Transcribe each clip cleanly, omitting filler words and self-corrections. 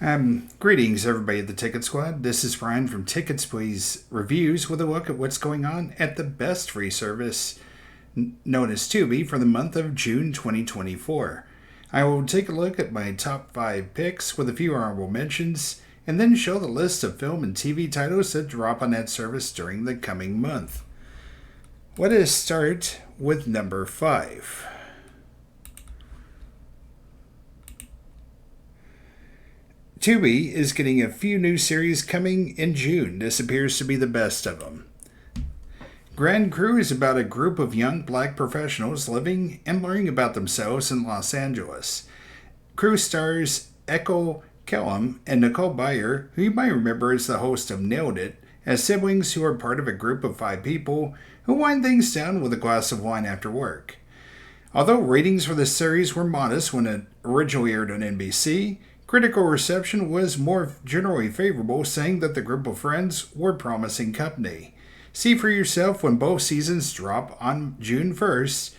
Greetings, everybody at the Ticket Squad. This is Brian from Tickets Please Reviews with a look at what's going on at the best free service known as Tubi for the month of June 2024. I will take a look at my top 5 picks with a few honorable mentions, and then show the list of film and TV titles that drop on that service during the coming month. Let us start with number 5. Tubi is getting a few new series coming in June. This appears to be the best of them. Grand Crew is about a group of young black professionals living and learning about themselves in Los Angeles. Crew stars Echo Kellum and Nicole Byer, who you might remember as the host of Nailed It, as siblings who are part of a group of 5 people who wind things down with a glass of wine after work. Although ratings for the series were modest when it originally aired on NBC, critical reception was more generally favorable, saying that the group of friends were promising company. See for yourself when both seasons drop on June 1st,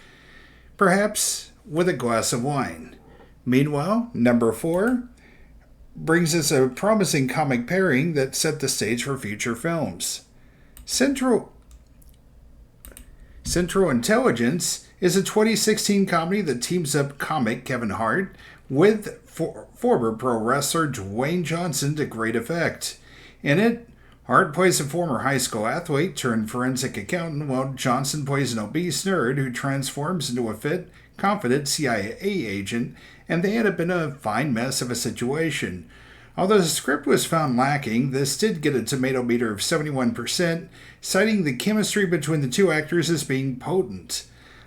perhaps with a glass of wine. Meanwhile, number 4 brings us a promising comic pairing that set the stage for future films. Central Intelligence is a 2016 comedy that teams up comic Kevin Hart with former pro wrestler Dwayne Johnson to great effect. In it, Hart plays a former high school athlete turned forensic accountant, while Johnson plays an obese nerd who transforms into a fit, confident CIA agent, and they end up in a fine mess of a situation. Although the script was found lacking, this did get a tomato meter of 71%, citing the chemistry between the two actors as being potent.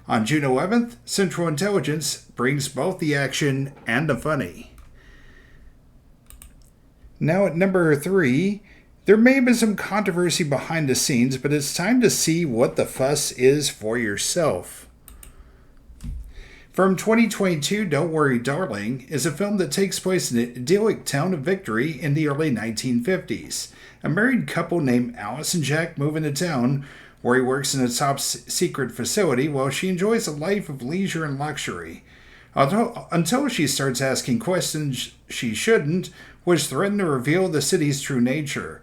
On June 11th, Central Intelligence brings both the action and the funny. Now at number 3, there may have been some controversy behind the scenes, but it's time to see what the fuss is for yourself. From 2022, Don't Worry Darling is a film that takes place in the idyllic town of Victory in the early 1950s. A married couple named Alice and Jack move into town, where he works in a top-secret facility while she enjoys a life of leisure and luxury. Until she starts asking questions she shouldn't, which threaten to reveal the city's true nature.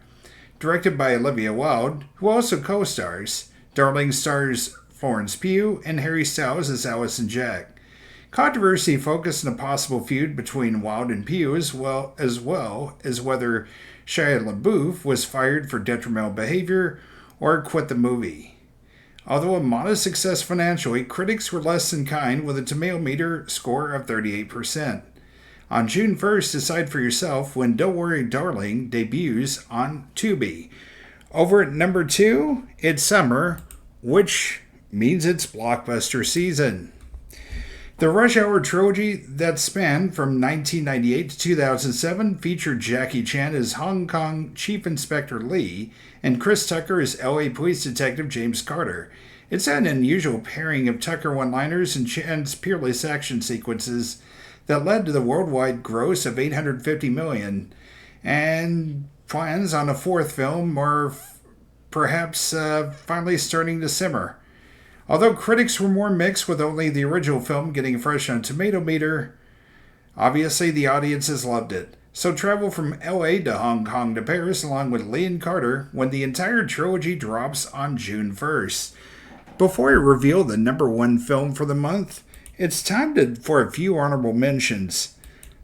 Directed by Olivia Wilde, who also co-stars. Darling stars Florence Pugh and Harry Styles as Alice and Jack. Controversy focused on a possible feud between Wilde and Pugh, as well as whether Shia LaBeouf was fired for detrimental behavior or quit the movie. Although a modest success financially, critics were less than kind with a tomato meter score of 38%. On June 1st, decide for yourself when Don't Worry Darling debuts on Tubi. Over at number 2, it's summer, which means it's blockbuster season. The Rush Hour trilogy that spanned from 1998 to 2007 featured Jackie Chan as Hong Kong Chief Inspector Lee and Chris Tucker as LA Police Detective James Carter. It's an unusual pairing of Tucker one-liners and Chan's peerless action sequences that led to the worldwide gross of $850 million, and plans on a 4th film are perhaps finally starting to simmer. Although critics were more mixed, with only the original film getting a fresh on tomato meter, obviously the audiences loved it. So travel from LA to Hong Kong to Paris along with Lee and Carter when the entire trilogy drops on June 1st. Before I reveal the number 1 film for the month, it's time for a few honorable mentions.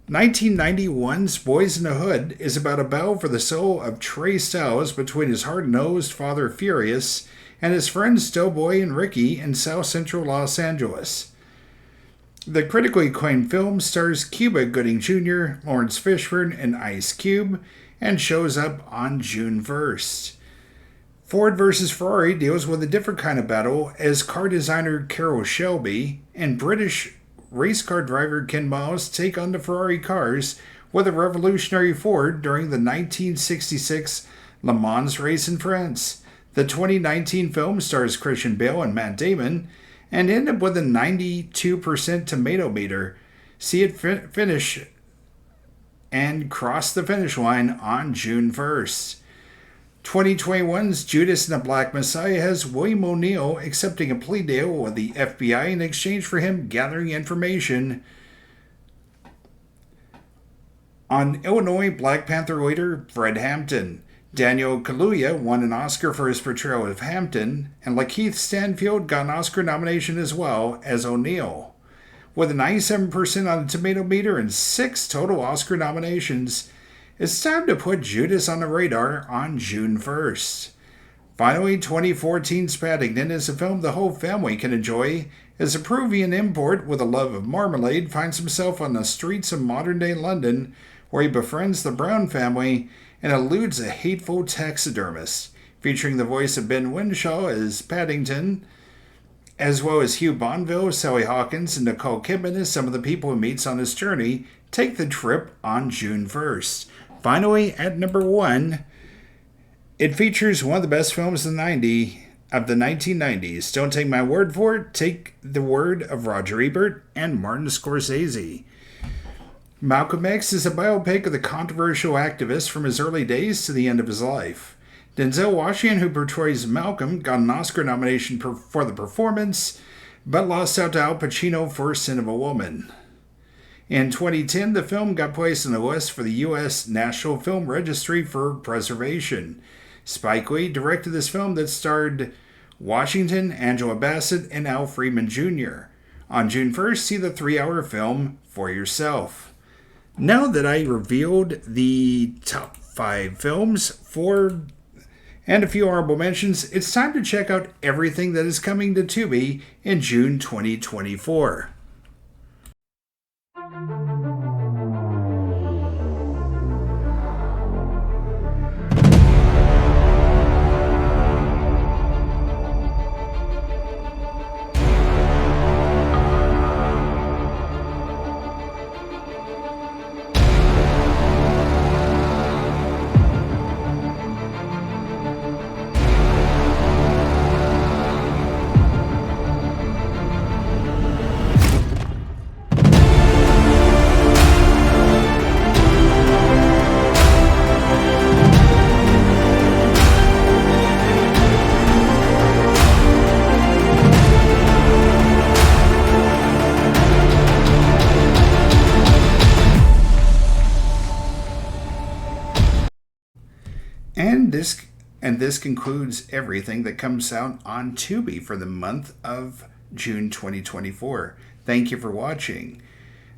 1991's Boys in the Hood is about a battle for the soul of Trey Styles between his hard-nosed father Furious and his friends Doughboy and Ricky in South Central Los Angeles. The critically acclaimed film stars Cuba Gooding Jr., Lawrence Fishburne, and Ice Cube, and shows up on June 1st. Ford vs. Ferrari deals with a different kind of battle as car designer Carroll Shelby and British race car driver Ken Miles take on the Ferrari cars with a revolutionary Ford during the 1966 Le Mans race in France. The 2019 film stars Christian Bale and Matt Damon and ended up with a 92% tomato meter. See it finish and cross the finish line on June 1st. 2021's Judas and the Black Messiah has William O'Neill accepting a plea deal with the FBI in exchange for him gathering information On Illinois, Black Panther leader Fred Hampton. Daniel Kaluuya won an Oscar for his portrayal of Hampton, and Lakeith Stanfield got an Oscar nomination as well as O'Neill. With a 97% on the tomato meter and 6 total Oscar nominations, it's time to put Judas on the radar on June 1st. Finally, 2014's Paddington is a film the whole family can enjoy as a Peruvian import with a love of marmalade finds himself on the streets of modern-day London where he befriends the Brown family and eludes a hateful taxidermist, featuring the voice of Ben Whishaw as Paddington, as well as Hugh Bonneville, Sally Hawkins, and Nicole Kidman as some of the people he meets on his journey. Take the trip on June 1st. Finally, at number 1, it features one of the best films of the 1990s. Don't take my word for it, take the word of Roger Ebert and Martin Scorsese. Malcolm X is a biopic of the controversial activist from his early days to the end of his life. Denzel Washington, who portrays Malcolm, got an Oscar nomination for the performance, but lost out to Al Pacino for Sin of a Woman. In 2010, the film got placed on the list for the U.S. National Film Registry for preservation. Spike Lee directed this film that starred Washington, Angela Bassett, and Al Freeman Jr. On June 1st, see the 3-hour film for yourself. Now that I revealed the top 5 films and a few honorable mentions, it's time to check out everything that is coming to Tubi in June 2024. And this concludes everything that comes out on Tubi for the month of June 2024. Thank you for watching.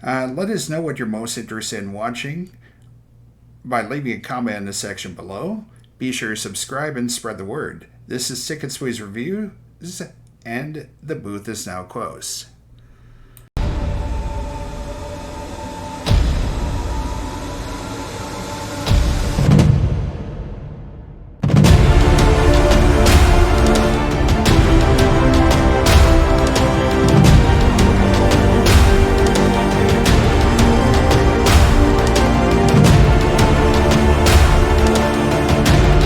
Let us know what you're most interested in watching by leaving a comment in the section below. Be sure to subscribe and spread the word. This is Ticket Squeeze Reviews, and the booth is now closed.